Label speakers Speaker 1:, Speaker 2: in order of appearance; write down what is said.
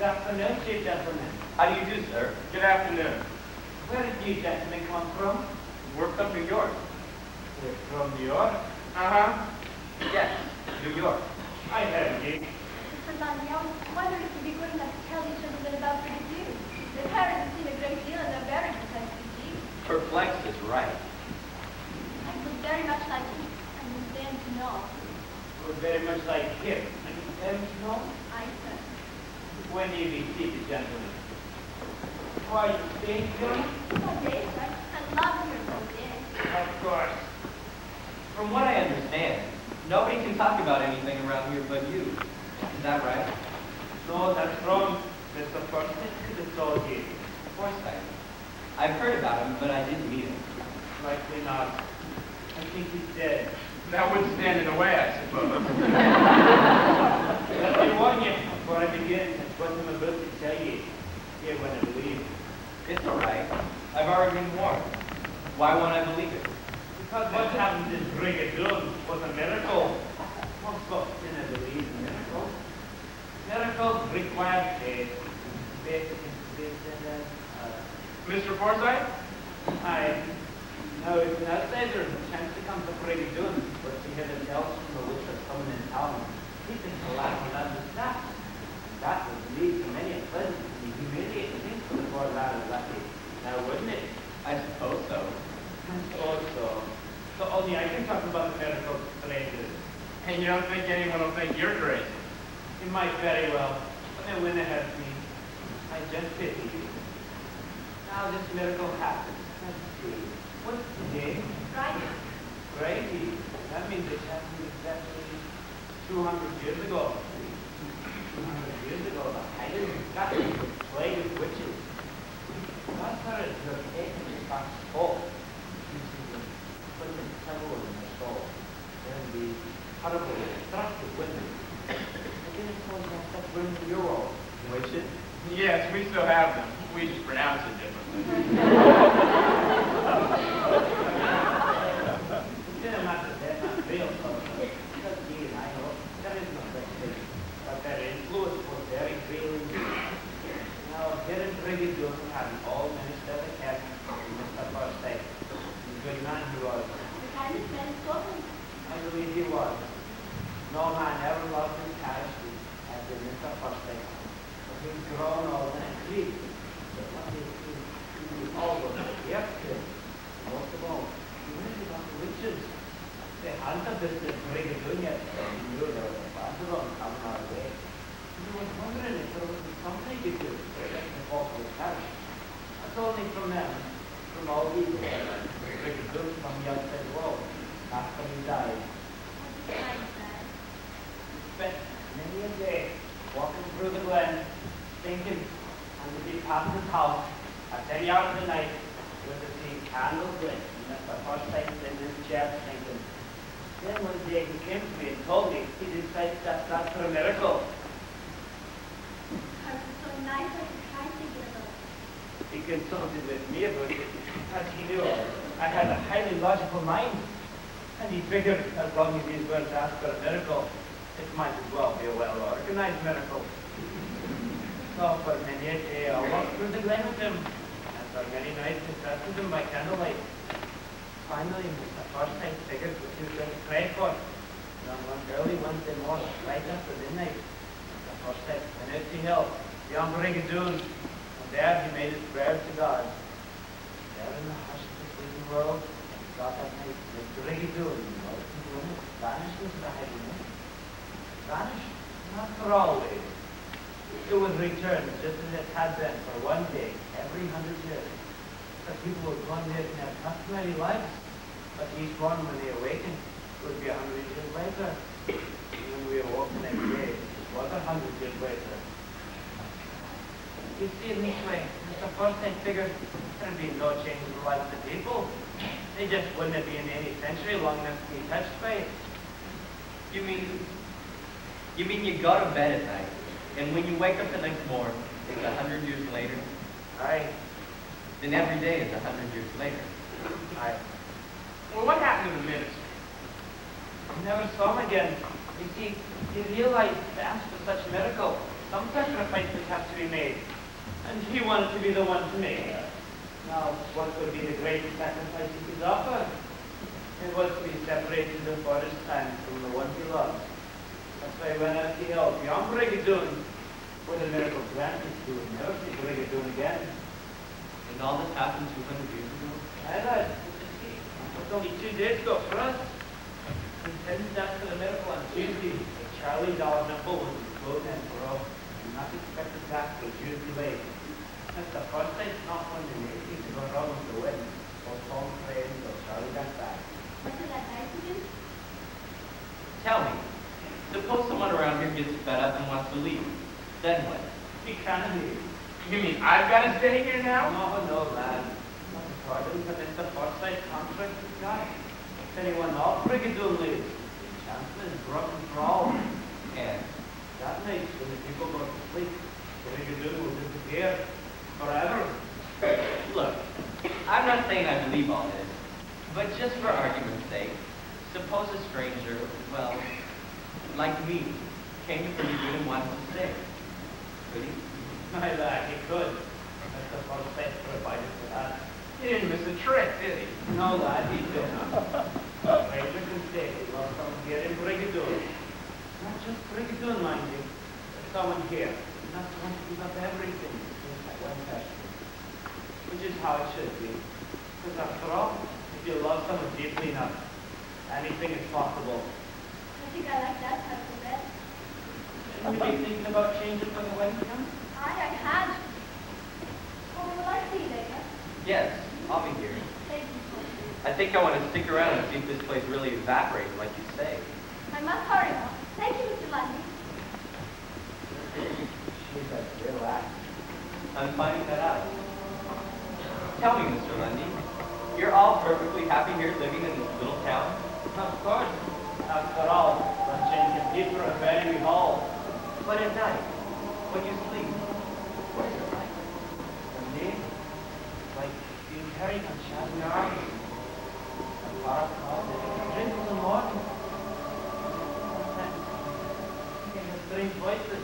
Speaker 1: Good afternoon, Chief Gentlemen.
Speaker 2: How do you do, sir?
Speaker 3: Good afternoon.
Speaker 1: Where did you gentlemen come from?
Speaker 3: We're from New York.
Speaker 1: We're from New York.
Speaker 3: Uh-huh.
Speaker 2: Yes, New York.
Speaker 1: I heard you.
Speaker 4: Mr. Lundie, I was wondering if you'd be good enough to tell each other a bit about Brigadoon. The parents have seen a great deal and they're very perplexed indeed.
Speaker 2: Perplexed is right.
Speaker 4: I would very much like to understand to know.
Speaker 1: We're very much like him. And them to know?
Speaker 4: I said.
Speaker 1: When you be seated, gentlemen. Why, you staying here?
Speaker 4: Oh, yes, sir. I love hearing those days.
Speaker 1: Of course.
Speaker 2: From what I understand, nobody can talk about anything around here but you. Is that right?
Speaker 1: No, that's wrong. Mr. Forsyth could have told you.
Speaker 2: Forsyth. I've heard about him, but I didn't meet him.
Speaker 1: Likely not. I think he's dead.
Speaker 3: That would stand in the way, I suppose.
Speaker 1: Let me warn you before I begin. That's what I'm about to tell you. Here when I believe.
Speaker 2: It's all right. I've already been warned. Why won't I believe it?
Speaker 1: Because what happened in Brigadoon was a miracle. Most folks didn't believe in miracles. Miracles require faith. Faith in faith and
Speaker 3: Mr. Forsyth?
Speaker 1: Now, if an outsider has a chance to come to Brigadoon, but he had a tell from the witch of someone in town, he thinks the lad will understand. That would lead to many unpleasant and humiliating things for the poor lad of lucky. Now, wouldn't it?
Speaker 2: I suppose so.
Speaker 1: Also, so only I can talk about the miracles to strangers.
Speaker 3: And you don't think anyone will think you're crazy?
Speaker 1: You might very well, but then when it hurts me, I just pity you. Now this miracle happens. Let's see. What's today?
Speaker 4: Friday.
Speaker 1: Friday. That means it happened exactly 200 years ago. 200 years ago, the Highlands of Scotland was plagued with witches. One heard your head in the box full. Put the devil in their soul. Then the horrible, destructive women. I didn't suppose you have such women in your world.
Speaker 2: Witches?
Speaker 3: Yes, we still have them. We just pronounce it differently.
Speaker 1: Consider not that they're not real, because you and I know there is no such thing. But their influence was very real indeed. Now, here in Brigadoon, having all minister the cat, Mr. Forsyth, the good man he was.
Speaker 4: The kindest man is spoken.
Speaker 1: I believe he was. No man ever loved his parish as did Mr. Forsyth. But he's grown old and agreed. But what he always reacted, most of all, he went about the witches. They hadn't a business Brigadoon yet, but he knew there was a Brigadoon coming our way. He was wondering if there would be something he could do to protect the folk of his parish. That's only from them, from all these Brigadoon from the outside world, after he died. Spent many a day walking through the glen, thinking, and to be passing his house at any hour of the night with the see candles lit, and Mr. Forsyth in his chair thinking. Then one day he came to me and told me he decided that that's for a miracle.
Speaker 4: It was so nice I could try to get about it.
Speaker 1: He consulted with me about it because he knew I had a highly logical mind. And he figured as long as these words asked for a miracle, it might as well be a well-organized miracle. So for many a day I walked through the glen with him, and for many nights I sat with him by candlelight. Finally, Mr. Forsyth figured what he was going to pray for. And on one early Wednesday morning, right after midnight, Mr. Forsyth went out to hill, beyond Brigadoon, and there he made his prayers to God. There in the hush of the sleeping world, God that night, the Brigadoon, vanished into the heaven. Vanished? Not for always. It would return just as it had been for one day every 100 years. The people would go on there in their customary lives, but each one, when they awakened, would be 100 years later. And when we awoke the next day, it was 100 years later. You see, in this way, Mr. Forsyth figured there'd be no change in the lives of the people. They just wouldn't be in any century long enough to be touched by it.
Speaker 2: You mean you go to bed at night, and when you wake up the next morning, it's 100 years later?
Speaker 1: Aye.
Speaker 2: Then every day is 100 years later.
Speaker 1: Aye.
Speaker 3: Well, what happened to the minister?
Speaker 1: I never saw him again. You see, he realized to ask for such a miracle, some sacrifices have to to be made, and he wanted to be the one to make it. Now, what would be the greatest sacrifice he could offer? It was to be separated before his time from the one he loved. That's why he went out to help beyond Brigadoon. With a miracle granted, he would never see Brigadoon again.
Speaker 2: And all this happened 200 years ago?
Speaker 1: Aye, lad. It was only 2 days ago for us. And 10 days after the miracle on Tuesday, the Charlie Dollar Nimble was closed in for all. And not expected back till Tuesday late. That's the first time it's not one of the nations who got wrong with the wind. Or Tom praying until Charlie got back.
Speaker 4: What did that nice of you?
Speaker 2: Tell me, suppose someone around here gets fed up and wants to leave. Then what?
Speaker 1: He can't leave.
Speaker 3: You mean I've got to stay here now?
Speaker 1: No, lad. Not the pardon, but it's the first sight contract we've got. If anyone off Brigadoon leaves, the chancellor is broken for all.
Speaker 2: And
Speaker 1: That night, when the people go to sleep, Brigadoon will disappear forever.
Speaker 2: look, I'm not saying I believe all this, but just for argument's sake, suppose a stranger, well, like me, came to Brigadoon and wanted to stay. Could he?
Speaker 1: My lad, he could. That's the first sight provided for that.
Speaker 3: He didn't miss a trick, did he?
Speaker 1: No, lad, he didn't. Stranger can stay. He loves someone here in Brigadoon. Not just Brigadoon, mind you. There's someone here. Not someone to give up everything. Just like one person. Which is how it should be. Because after all, if you love someone deeply enough, anything is possible.
Speaker 4: I think I like that type of bed.
Speaker 1: Shouldn't you be thinking about changing when the wind comes?
Speaker 4: I had. Oh, will I see you later?
Speaker 2: Yes, I'll be here.
Speaker 4: Thank you.
Speaker 2: I think I want to stick around and see if this place really evaporates like you say.
Speaker 4: I must hurry now. Thank you, Mr. Lundie.
Speaker 1: She's a real act.
Speaker 2: I'm finding that out. Tell me, Mr. Lundie, you're all perfectly happy here living in this little town?
Speaker 1: Of course. After all, luncheon can be for a very hall.
Speaker 2: But at night, when you sleep, what is it like?
Speaker 1: For me, it's like being carried on shadowy arms. A far across it, drink in the morning. Sometimes, hearing the strange voices